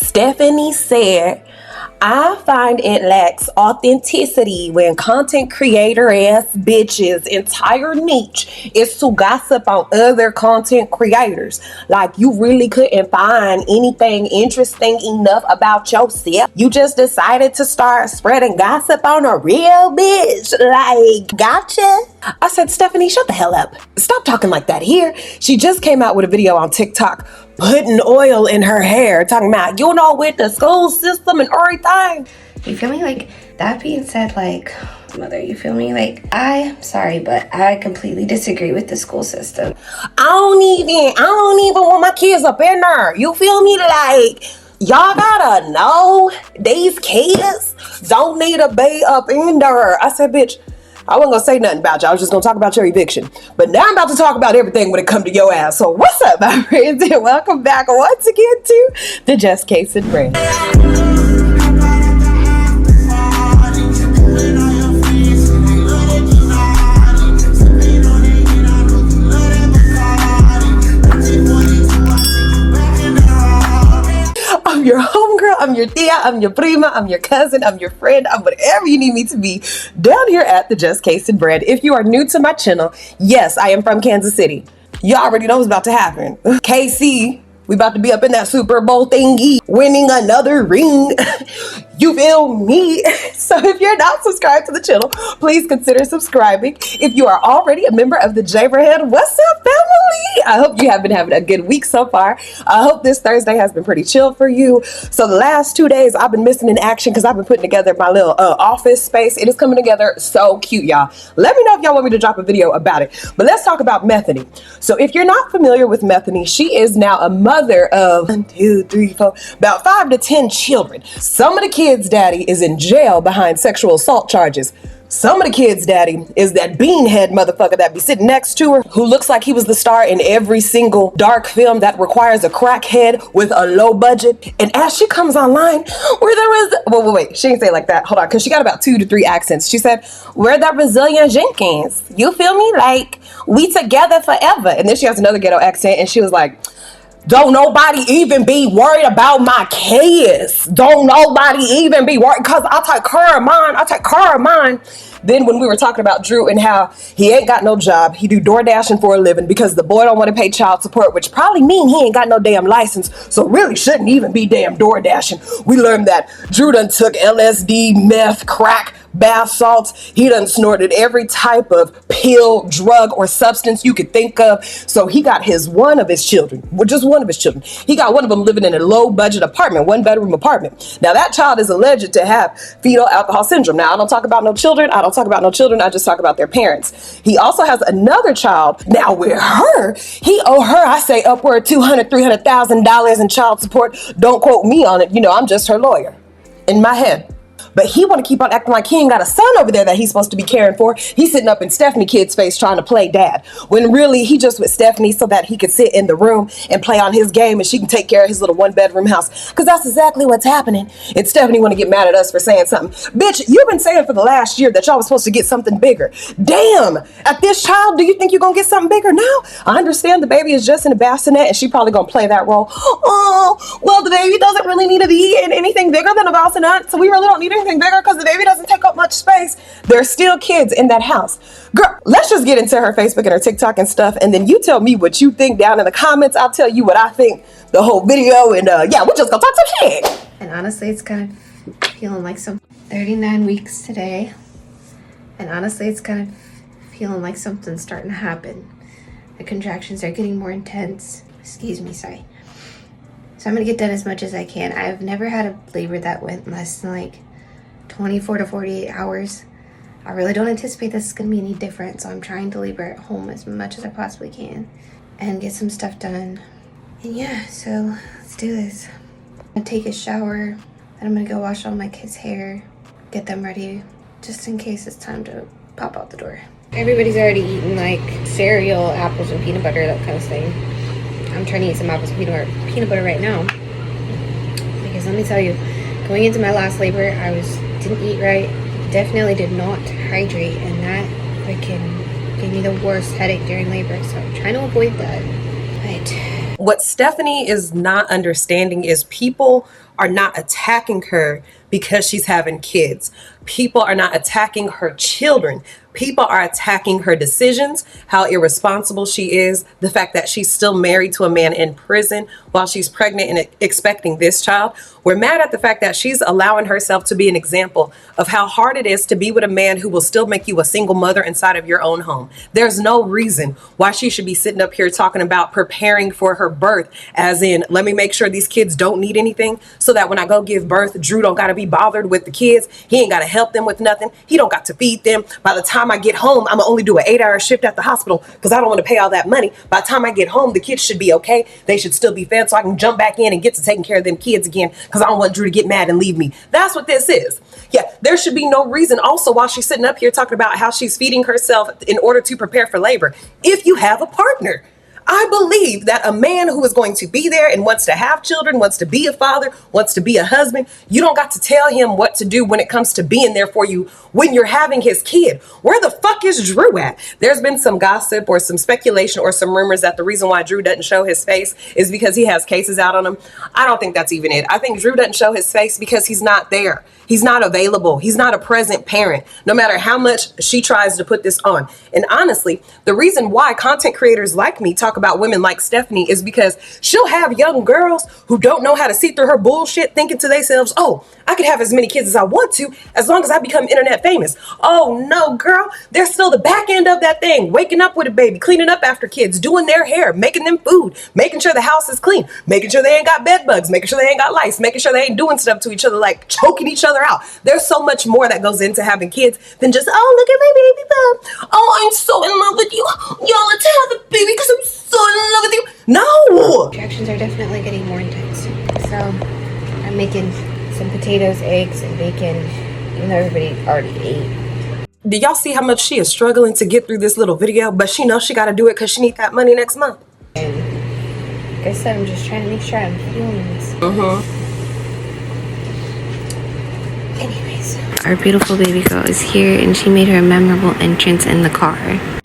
Stephanie said, I find it lacks authenticity when content creator ass bitches' entire niche is to gossip on other content creators. Like, you really couldn't find anything interesting enough about yourself. You just decided to start spreading gossip on a real bitch. Like, gotcha. I said, Stephanie, shut the hell up. Stop talking like that here. She just came out with a video on TikTok putting oil in her hair, talking about, you know, with the school system and everything. You feel me? Like, that being said, like, mother, you feel me? Like, I'm sorry, but I completely disagree with the school system. I don't even want my kids up in there. You feel me? Like, y'all gotta know these kids don't need a bae up in there. I said, bitch, I wasn't gonna say nothing about you. I was just gonna talk about your eviction. But now I'm about to talk about everything when it comes to your ass. So what's up, my friends? And welcome back once again to the Just Case and Brand. I'm your homegirl, I'm your tia, I'm your prima, I'm your cousin, I'm your friend, I'm whatever you need me to be down here at the Just Case and Bread. If you are new to my channel, yes, I am from Kansas City. You already know what's about to happen. KC, we about to be up in that Super Bowl thingy, winning another ring. You feel me? So if you're not subscribed to the channel, please consider subscribing. If you are already a member of the Jaberhead, what's up, family? I hope you have been having a good week so far. I hope this Thursday has been pretty chill for you. So the last 2 days I've been missing in action because I've been putting together my little office space. It is coming together so cute, y'all. Let me know if y'all want me to drop a video about it. But let's talk about Methany. So if you're not familiar with Methany, she is now a mother of 1, 2, 3, 4, about 5 to 10 children. Some of the kids' daddy is in jail behind sexual assault charges. Some of the kids' daddy is that beanhead motherfucker that be sitting next to her, who looks like he was the star in every single dark film that requires a crackhead with a low budget. And as she comes online, where there was, wait, she didn't say it like that. Hold on, because she got about 2 to 3 accents. She said, we're that Brazilian Jenkins. You feel me? Like, we together forever. And then she has another ghetto accent, and she was like, don't nobody even be worried about my kids. Don't nobody even be worried, because I take care of mine. Then when we were talking about Drew and how he ain't got no job, he do door dashing for a living because the boy don't want to pay child support, which probably mean he ain't got no damn license, so really shouldn't even be damn door dashing. We learned that Drew done took LSD, meth, crack, bath salts. He done snorted every type of pill, drug, or substance you could think of. So he got one of his children. He got one of them living in a low budget apartment, 1-bedroom apartment. Now that child is alleged to have fetal alcohol syndrome. Now I don't talk about no children. I just talk about their parents. He also has another child. Now with her, he owe her, I say, upward $200,000, $300,000 in child support. Don't quote me on it. You know, I'm just her lawyer in my head. But he want to keep on acting like he ain't got a son over there that he's supposed to be caring for. He's sitting up in Stephanie kid's face trying to play dad, when really he just with Stephanie so that he could sit in the room and play on his game and she can take care of his little 1-bedroom house. Because that's exactly what's happening. And Stephanie want to get mad at us for saying something. Bitch, you've been saying for the last year that y'all was supposed to get something bigger. Damn, at this child, do you think you're going to get something bigger now? I understand the baby is just in a bassinet and she probably going to play that role. Oh, well, the baby doesn't really need to be in anything bigger than a bassinet, so we really don't need anything bigger because the baby doesn't take up much space. There's still kids in that house. Girl, let's just get into her Facebook and her TikTok and stuff, and then you tell me what you think down in the comments. I'll tell you what I think the whole video, and yeah, we're just gonna talk some shit. And honestly, it's kind of feeling like 39 weeks today. And honestly, it's kind of feeling like something's starting to happen. The contractions are getting more intense. Excuse me, sorry. So I'm gonna get done as much as I can. I've never had a labor that went less than like 24 to 48 hours. I really don't anticipate this is going to be any different, so I'm trying to labor at home as much as I possibly can and get some stuff done. And yeah, so let's do this. I'm going to take a shower, then I'm going to go wash all my kids' hair, get them ready, just in case it's time to pop out the door. Everybody's already eaten like cereal, apples, and peanut butter, that kind of thing. I'm trying to eat some apples and peanut butter right now. Because let me tell you, going into my last labor, I didn't eat right, definitely did not hydrate, and that freaking gave me the worst headache during labor, so I'm trying to avoid that. But what Stephanie is not understanding is people are not attacking her because she's having kids. People are not attacking her children. People are attacking her decisions, how irresponsible she is, the fact that she's still married to a man in prison while she's pregnant and expecting this child. We're mad at the fact that she's allowing herself to be an example of how hard it is to be with a man who will still make you a single mother inside of your own home. There's no reason why she should be sitting up here talking about preparing for her birth, as in, let me make sure these kids don't need anything so that when I go give birth, Drew don't got to be bothered with the kids. He ain't got to help them with nothing. He don't got to feed them. By the time I get home, I'm gonna only do an 8-hour shift at the hospital because I don't want to pay all that money. By the time I get home, the kids should be okay. They should still be fed so I can jump back in and get to taking care of them kids again because I don't want Drew to get mad and leave me. That's what this is. Yeah, there should be no reason also while she's sitting up here talking about how she's feeding herself in order to prepare for labor. If you have a partner, I believe that a man who is going to be there and wants to have children, wants to be a father, wants to be a husband, you don't got to tell him what to do when it comes to being there for you when you're having his kid. Where the fuck is Drew at? There's been some gossip or some speculation or some rumors that the reason why Drew doesn't show his face is because he has cases out on him. I don't think that's even it. I think Drew doesn't show his face because he's not there. He's not available. He's not a present parent, no matter how much she tries to put this on. And honestly, the reason why content creators like me talk about women like Stephanie is because she'll have young girls who don't know how to see through her bullshit thinking to themselves, oh, I could have as many kids as I want to as long as I become internet famous. Oh no, girl, they're still the back end of that thing, waking up with a baby, cleaning up after kids, doing their hair, making them food, making sure the house is clean, making sure they ain't got bed bugs, making sure they ain't got lice, making sure they ain't doing stuff to each other like choking each other out. There's so much more that goes into having kids than just, oh, look at my baby bump. Oh, I'm so in love with you. Y'all, let's have the baby because I'm so in love with you. No. Contractions are definitely getting more intense. So I'm making some potatoes, eggs, and bacon, even though everybody already ate. Do y'all see how much she is struggling to get through this little video? But she knows she got to do it because she needs that money next month. And like I said, I'm just trying to make sure I'm feeling this. Anyways, our beautiful baby girl is here and she made her memorable entrance in the car,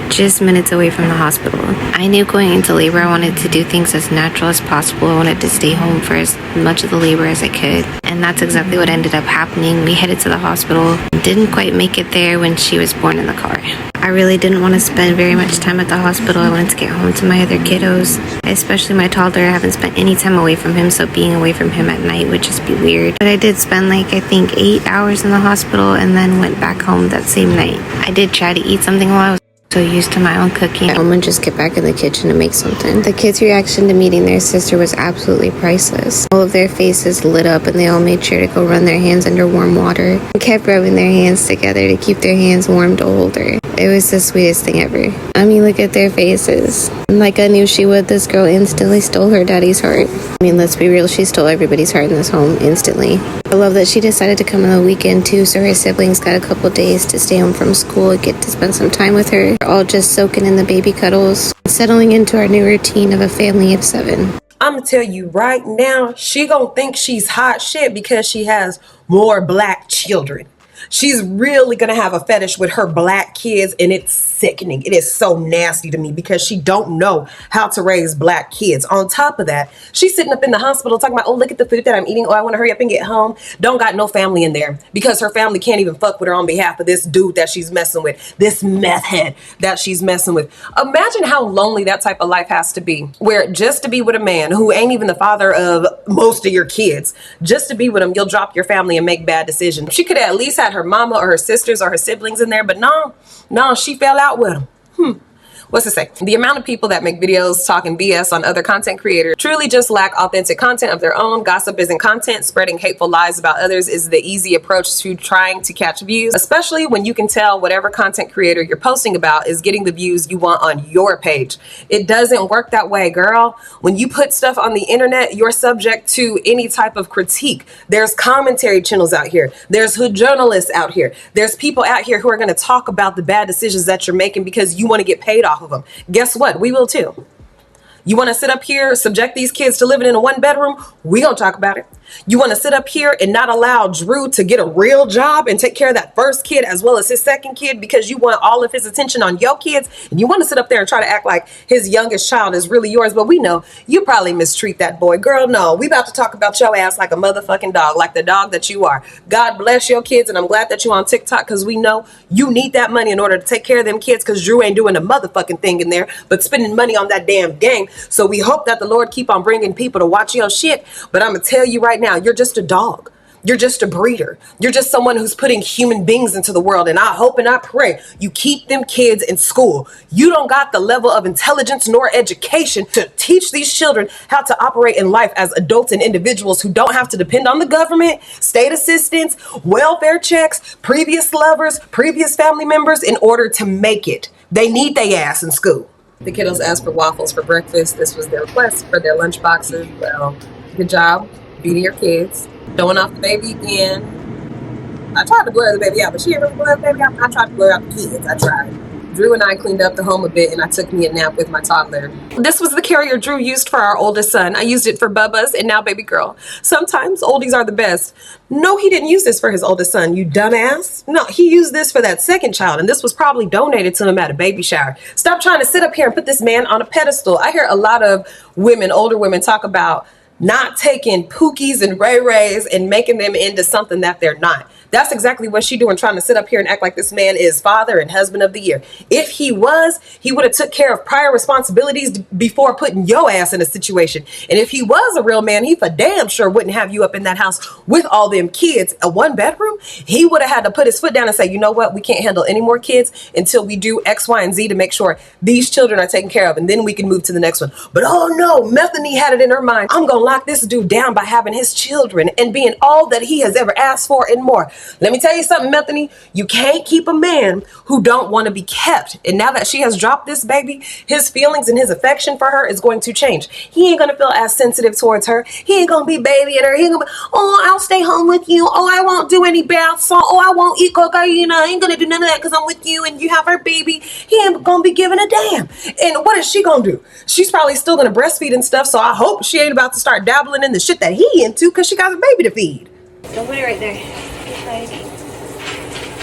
just minutes away from the hospital. I knew going into labor I wanted to do things as natural as possible. I wanted to stay home for as much of the labor as I could. And that's exactly what ended up happening. We headed to the hospital, didn't quite make it there when she was born in the car. I really didn't want to spend very much time at the hospital. I wanted to get home to my other kiddos, especially my toddler. I haven't spent any time away from him, so being away from him at night would just be weird. But I did spend I think 8 hours in the hospital and then went back home that same night. I did try to eat something while I was so used to my own cooking. I'm gonna just get back in the kitchen to make something. The kids' reaction to meeting their sister was absolutely priceless. All of their faces lit up and they all made sure to go run their hands under warm water and kept rubbing their hands together to keep their hands warm to hold her. It was the sweetest thing ever. I mean, look at their faces. Like I knew she would, this girl instantly stole her daddy's heart. I mean, let's be real, she stole everybody's heart in this home instantly. I love that she decided to come on the weekend too, so her siblings got a couple days to stay home from school and get to spend some time with her. We're all just soaking in the baby cuddles, settling into our new routine of a family of 7. I'm gonna tell you right now, she gonna think she's hot shit because she has more black children. She's really gonna have a fetish with her black kids, and it's sickening. It is so nasty to me because she don't know how to raise black kids. On top of that, she's sitting up in the hospital talking about, oh, look at the food that I'm eating. Oh, I want to hurry up and get home. Don't got no family in there because her family can't even fuck with her on behalf of this dude that she's messing with, this meth head that she's messing with. Imagine how lonely that type of life has to be, where just to be with a man who ain't even the father of most of your kids, just to be with him, you'll drop your family and make bad decisions. She could have at least had her mama or her sisters or her siblings in there, but no, she fell out with them. What's to say? The amount of people that make videos talking BS on other content creators truly just lack authentic content of their own. Gossip isn't content. Spreading hateful lies about others is the easy approach to trying to catch views, especially when you can tell whatever content creator you're posting about is getting the views you want on your page. It doesn't work that way, girl. When you put stuff on the internet, you're subject to any type of critique. There's commentary channels out here. There's hood journalists out here. There's people out here who are going to talk about the bad decisions that you're making because you want to get paid off of them. Guess what? We will too. You want to sit up here, subject these kids to living in a one bedroom? We gonna talk about it. You want to sit up here and not allow Drew to get a real job and take care of that first kid as well as his second kid because you want all of his attention on your kids, and you want to sit up there and try to act like his youngest child is really yours. But we know you probably mistreat that boy. Girl, no, we about to talk about your ass like a motherfucking dog, like the dog that you are. God bless your kids, and I'm glad that you on TikTok because we know you need that money in order to take care of them kids because Drew ain't doing a motherfucking thing in there but spending money on that damn game. So we hope that the Lord keep on bringing people to watch your shit. But I'm gonna tell you right now, you're just a dog. You're just a breeder. You're just someone who's putting human beings into the world. And I hope and I pray you keep them kids in school. You don't got the level of intelligence nor education to teach these children how to operate in life as adults and individuals who don't have to depend on the government, state assistance, welfare checks, previous lovers, previous family members in order to make it. They need their ass in school. The kiddos asked for waffles for breakfast. This was their request for their lunch boxes. Well, good job feeding your kids. Showing off the baby again. I tried to blur the baby out, but she didn't really blur the baby out. I tried to blur out the kids. I tried. Drew and I cleaned up the home a bit, and I took me a nap with my toddler. This was the carrier Drew used for our oldest son. I used it for Bubba's and now baby girl. Sometimes oldies are the best. No, he didn't use this for his oldest son, you dumbass. No, he used this for that second child, and this was probably donated to him at a baby shower. Stop trying to sit up here and put this man on a pedestal. I hear a lot of women, older women, talk about not taking Pookies and Ray Rays and making them into something that they're not. That's exactly what she doing, trying to sit up here and act like this man is father and husband of the year. If he was, he would have took care of prior responsibilities before putting your ass in a situation. And if he was a real man, he for damn sure wouldn't have you up in that house with all them kids, a one bedroom. He would have had to put his foot down and say, you know what, we can't handle any more kids until we do X, Y, and Z to make sure these children are taken care of, and then we can move to the next one. But oh no, Methany had it in her mind, I'm gonna lock this dude down by having his children and being all that he has ever asked for and more. Let me tell you something, Methany. You can't keep a man who don't want to be kept. And now that she has dropped this baby, his feelings and his affection for her is going to change. He ain't going to feel as sensitive towards her. He ain't going to be babying her. He ain't going to be, oh, I'll stay home with you. Oh, I won't do any baths. Oh, I won't eat cocaine. I ain't going to do none of that because I'm with you and you have our baby. He ain't going to be giving a damn. And what is she going to do? She's probably still going to breastfeed and stuff. So I hope she ain't about to start dabbling in the shit that he into because she got a baby to feed. Don't put it right there.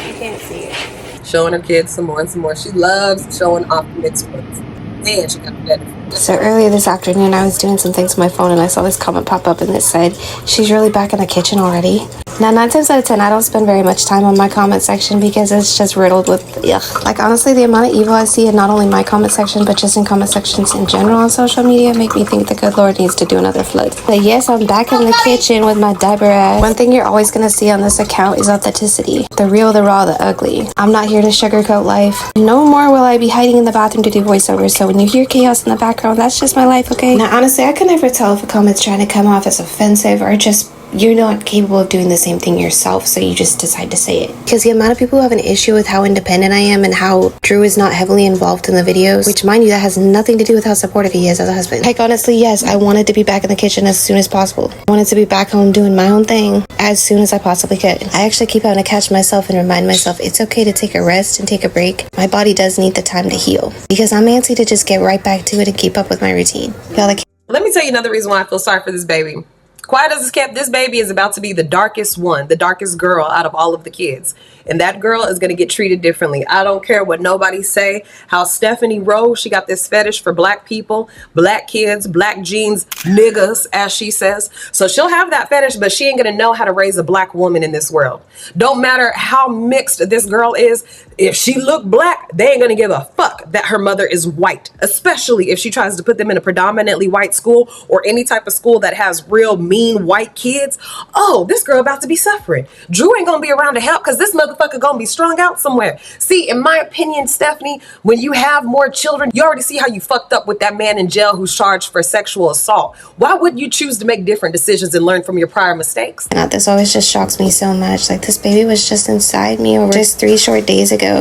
You can't see it. Showing her kids some more and some more. She loves showing off mixed ones. Man, she got better. So earlier this afternoon, I was doing some things on my phone and I saw this comment pop up and it said, she's really back in the kitchen already. Now, 9 times out of 10, I don't spend very much time on my comment section because it's just riddled with yuck. Like, honestly, the amount of evil I see in not only my comment section, but just in comment sections in general on social media make me think the good Lord needs to do another flood. But yes, I'm back in the kitchen with my diaper ass. One thing you're always going to see on this account is authenticity. The real, the raw, the ugly. I'm not here to sugarcoat life. No more will I be hiding in the bathroom to do voiceovers, so when you hear chaos in the background, that's just my life, okay? Now, honestly, I can never tell if a comment's trying to come off as offensive or just you're not capable of doing the same thing yourself, so you just decide to say it. Because the amount of people who have an issue with how independent I am and how Drew is not heavily involved in the videos, which, mind you, that has nothing to do with how supportive he is as a husband. Like, honestly, yes, I wanted to be back in the kitchen as soon as possible. I wanted to be back home doing my own thing as soon as I possibly could. I actually keep having to catch myself and remind myself it's okay to take a rest and take a break. My body does need the time to heal. Because I'm antsy to just get right back to it and keep up with my routine. Y'all, like, let me tell you another reason why I feel sorry for this baby. Quiet as it's kept, this baby is about to be the darkest one, the darkest girl out of all of the kids. And that girl is going to get treated differently. I don't care what nobody say. How Stephanie Rose, she got this fetish for black people, black kids, black jeans, niggas, as she says. So she'll have that fetish, but she ain't going to know how to raise a black woman in this world. Don't matter how mixed this girl is. If she look black, they ain't going to give a fuck that her mother is white, especially if she tries to put them in a predominantly white school or any type of school that has real mean white kids. Oh, this girl about to be suffering. Drew ain't going to be around to help because this motherfucker going to be strung out somewhere. See, in my opinion, Stephanie, when you have more children, you already see how you fucked up with that man in jail who's charged for sexual assault. Why would you choose to make different decisions and learn from your prior mistakes? And this always just shocks me so much. Like, this baby was just inside me over just 3 short days ago.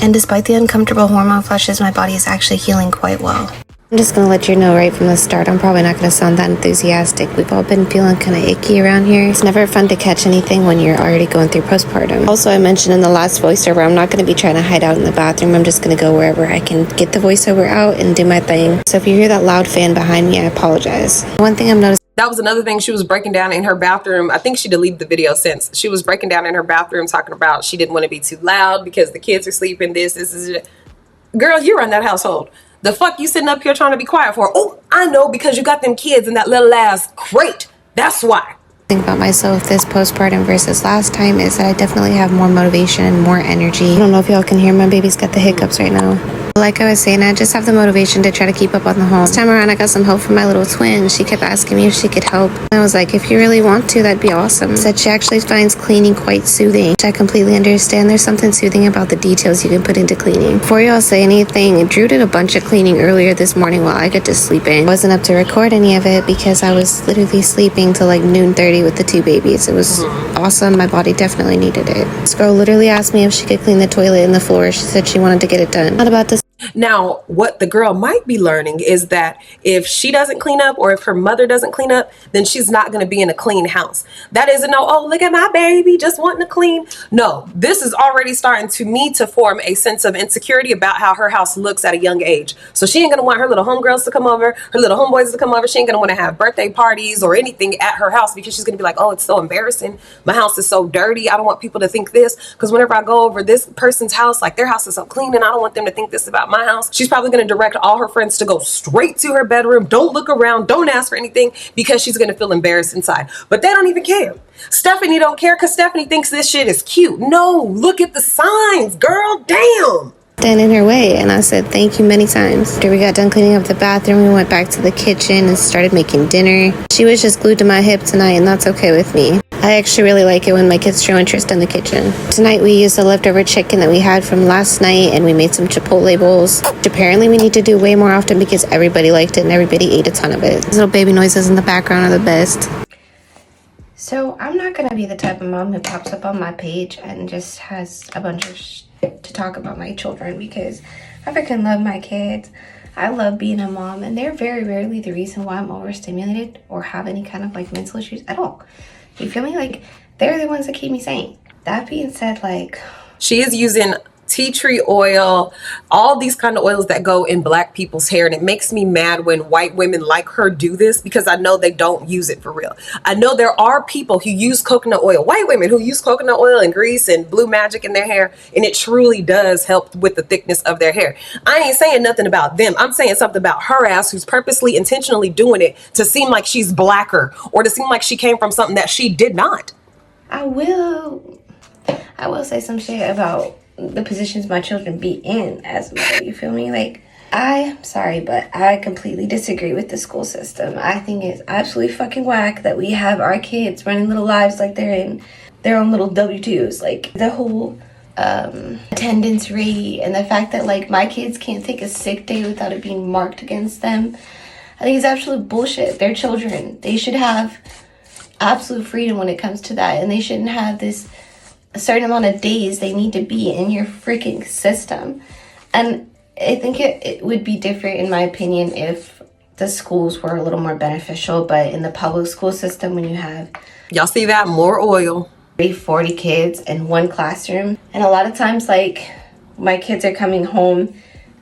And despite the uncomfortable hormone flushes, my body is actually healing quite well. I'm just gonna let you know right from the start, I'm probably not gonna sound that enthusiastic. We've all been feeling kind of icky around here. It's never fun to catch anything when you're already going through postpartum. Also, I mentioned in the last voiceover, I'm not gonna be trying to hide out in the bathroom. I'm just gonna go wherever I can get the voiceover out and do my thing. So if you hear that loud fan behind me, I apologize. One thing I'm noticing. That was another thing she was breaking down in her bathroom. I think she deleted the video since. She was breaking down in her bathroom talking about she didn't want to be too loud because the kids are sleeping, this is it. Girl, you run that household. The fuck you sitting up here trying to be quiet for? Oh, I know, because you got them kids in that little ass crate. That's why. Think about myself this postpartum versus last time is that I definitely have more motivation and more energy. I don't know if y'all can hear my baby's got the hiccups right now. Like I was saying, I just have the motivation to try to keep up on the home. This time around, I got some help from my little twin. She kept asking me if she could help. I was like, if you really want to, that'd be awesome. Said she actually finds cleaning quite soothing, which I completely understand. There's something soothing about the details you can put into cleaning. Before y'all say anything, Drew did a bunch of cleaning earlier this morning while I got to sleep in. I wasn't up to record any of it because I was literally sleeping till like noon 30 with the two babies. It was awesome. My body definitely needed it. This girl literally asked me if she could clean the toilet and the floor. She said she wanted to get it done. Not about to. Now, what the girl might be learning is that if she doesn't clean up or if her mother doesn't clean up, then she's not going to be in a clean house. That isn't no, oh, look at my baby just wanting to clean. No, this is already starting to form a sense of insecurity about how her house looks at a young age. So she ain't going to want her little homegirls to come over, her little homeboys to come over. She ain't going to want to have birthday parties or anything at her house because she's going to be like, oh, it's so embarrassing. My house is so dirty. I don't want people to think this, because whenever I go over this person's house, like their house is so clean and I don't want them to think this about my house. She's probably going to direct all her friends to go straight to her bedroom. Don't look around. Don't ask for anything, because she's going to feel embarrassed inside. But they don't even care. Stephanie don't care because Stephanie thinks this shit is cute. No, look at the signs, girl. Damn. Stand in her way, and I said thank you many times. After we got done cleaning up the bathroom, we went back to the kitchen and started making dinner. She was just glued to my hip tonight, and that's okay with me. I actually really like it when my kids show interest in the kitchen. Tonight we used the leftover chicken that we had from last night, and we made some Chipotle bowls, which apparently we need to do way more often because everybody liked it and everybody ate a ton of it. These little baby noises in the background are the best. So I'm not gonna be the type of mom who pops up on my page and just has a bunch of to talk about my children, because I freaking love my kids. I love being a mom, and they're very rarely the reason why I'm overstimulated or have any kind of like mental issues at all. You feel me? Like, they're the ones that keep me sane. That being said, like, she is using tea tree oil, all these kind of oils that go in black people's hair, and it makes me mad when white women like her do this, because I know they don't use it for real. I know there are people who use coconut oil, white women who use coconut oil and grease and blue magic in their hair, and it truly does help with the thickness of their hair. I ain't saying nothing about them. I'm saying something about her ass, who's purposely, intentionally doing it to seem like she's blacker or to seem like she came from something that she did not. I will say some shit about the positions my children be in as a mother, you feel me? Like, I'm sorry, but I completely disagree with the school system. I think it's absolutely fucking whack that we have our kids running little lives like they're in their own little W-2s. Like, the whole attendance rate and the fact that, like, my kids can't take a sick day without it being marked against them, I think it's absolute bullshit. They're children. They should have absolute freedom when it comes to that, and they shouldn't have this a certain amount of days they need to be in your freaking system. And I think it would be different, in my opinion, if the schools were a little more beneficial. But in the public school system, when you have, y'all see that, more oil, 40 kids in one classroom, and a lot of times, like, my kids are coming home,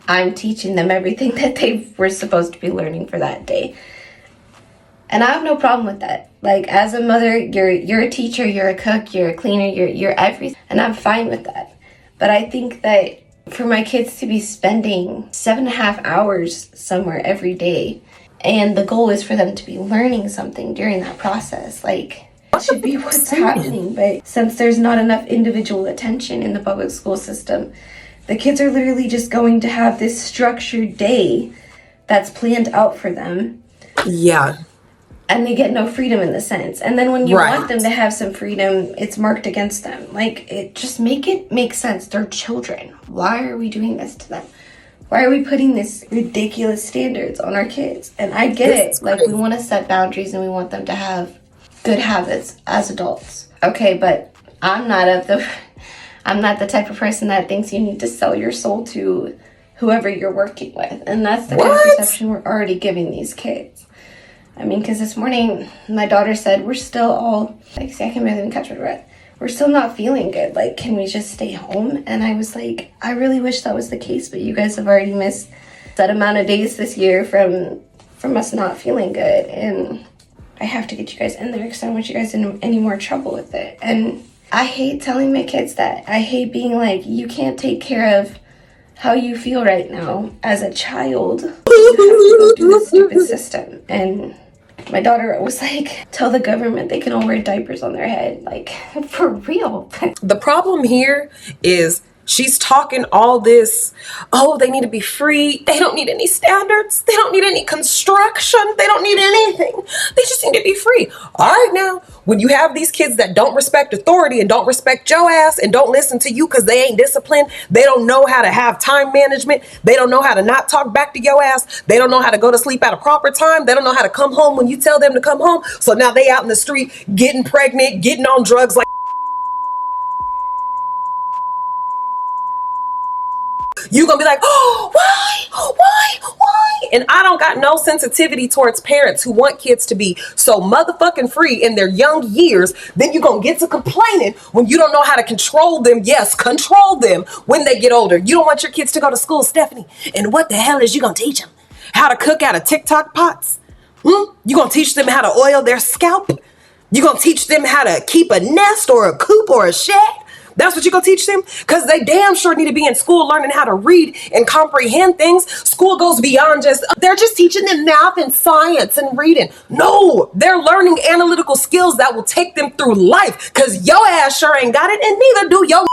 I'm teaching them everything that they were supposed to be learning for that day. And I have no problem with that. Like, as a mother, you're a teacher, you're a cook, you're a cleaner, you're everything. And I'm fine with that. But I think that for my kids to be spending 7.5 hours somewhere every day, and the goal is for them to be learning something during that process, like, that should be what's happening. But since there's not enough individual attention in the public school system, the kids are literally just going to have this structured day that's planned out for them. Yeah. And they get no freedom in the sense. And then when you want them to have some freedom, it's marked against them. Like, it just make sense. They're children. Why are we doing this to them? Why are we putting this ridiculous standards on our kids? And I get it. Like, we want to set boundaries and we want them to have good habits as adults. Okay, but I'm not the type of person that thinks you need to sell your soul to whoever you're working with. And that's the kind of perception we're already giving these kids. I mean, because this morning, my daughter said, we're still all, like, see, I can barely even catch my breath. We're still not feeling good. Like, can we just stay home? And I was like, I really wish that was the case, but you guys have already missed that amount of days this year from us not feeling good. And I have to get you guys in there because I don't want you guys in any more trouble with it. And I hate telling my kids that. I hate being like, you can't take care of how you feel right now as a child. You have to go through this stupid system. And my daughter was like, tell the government they can all wear diapers on their head. Like, for real. The problem here is she's talking all this, oh, they need to be free. They don't need any standards. They don't need any construction. They don't need anything. They just need to be free. All right, now, when you have these kids that don't respect authority and don't respect your ass and don't listen to you because they ain't disciplined, they don't know how to have time management. They don't know how to not talk back to your ass. They don't know how to go to sleep at a proper time. They don't know how to come home when you tell them to come home. So now they out in the street getting pregnant, getting on drugs like you gonna be like, oh, why? And I don't got no sensitivity towards parents who want kids to be so motherfucking free in their young years. Then you gonna get to complaining when you don't know how to control them. Yes, control them when they get older. You don't want your kids to go to school, Stephanie. And what the hell is you gonna teach them? How to cook out of TikTok pots? You gonna teach them how to oil their scalp? You gonna teach them how to keep a nest or a coop or a shed? That's what you're going to teach them? Because they damn sure need to be in school learning how to read and comprehend things. School goes beyond just, they're just teaching them math and science and reading. No, they're learning analytical skills that will take them through life because your ass sure ain't got it and neither do your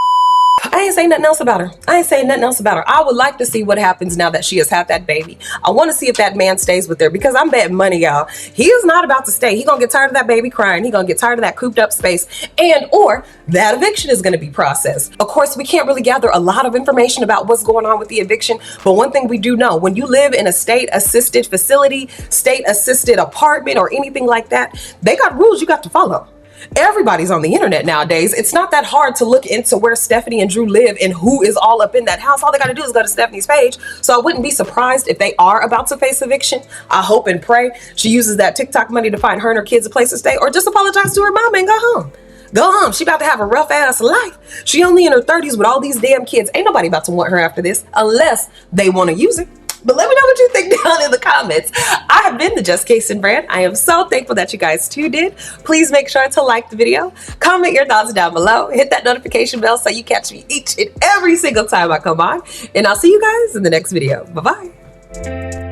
I ain't saying nothing else about her. I would like to see what happens now that she has had that baby. I want to see if that man stays with her because I'm betting money, y'all. He is not about to stay. He gonna get tired of that baby crying. He gonna get tired of that cooped up space and or that eviction is gonna be processed. Of course, we can't really gather a lot of information about what's going on with the eviction, but one thing we do know, when you live in a state-assisted facility, state-assisted apartment or anything like that, they got rules you got to follow. Everybody's on the internet nowadays. It's not that hard to look into where Stephanie and Drew live and who is all up in that house. All they got to do is go to Stephanie's page. So I wouldn't be surprised if they are about to face eviction. I hope and pray she uses that TikTok money to find her and her kids a place to stay or just apologize to her mom and go home. Go home. She about to have a rough ass life. She only in her 30s with all these damn kids. Ain't nobody about to want her after this unless they want to use it. But let me know what you think down in the comments. I have been the Just Casey Brand. I am so thankful that you guys tuned in. Please make sure to like the video, comment your thoughts down below, hit that notification bell so you catch me each and every single time I come on. And I'll see you guys in the next video. Bye-bye.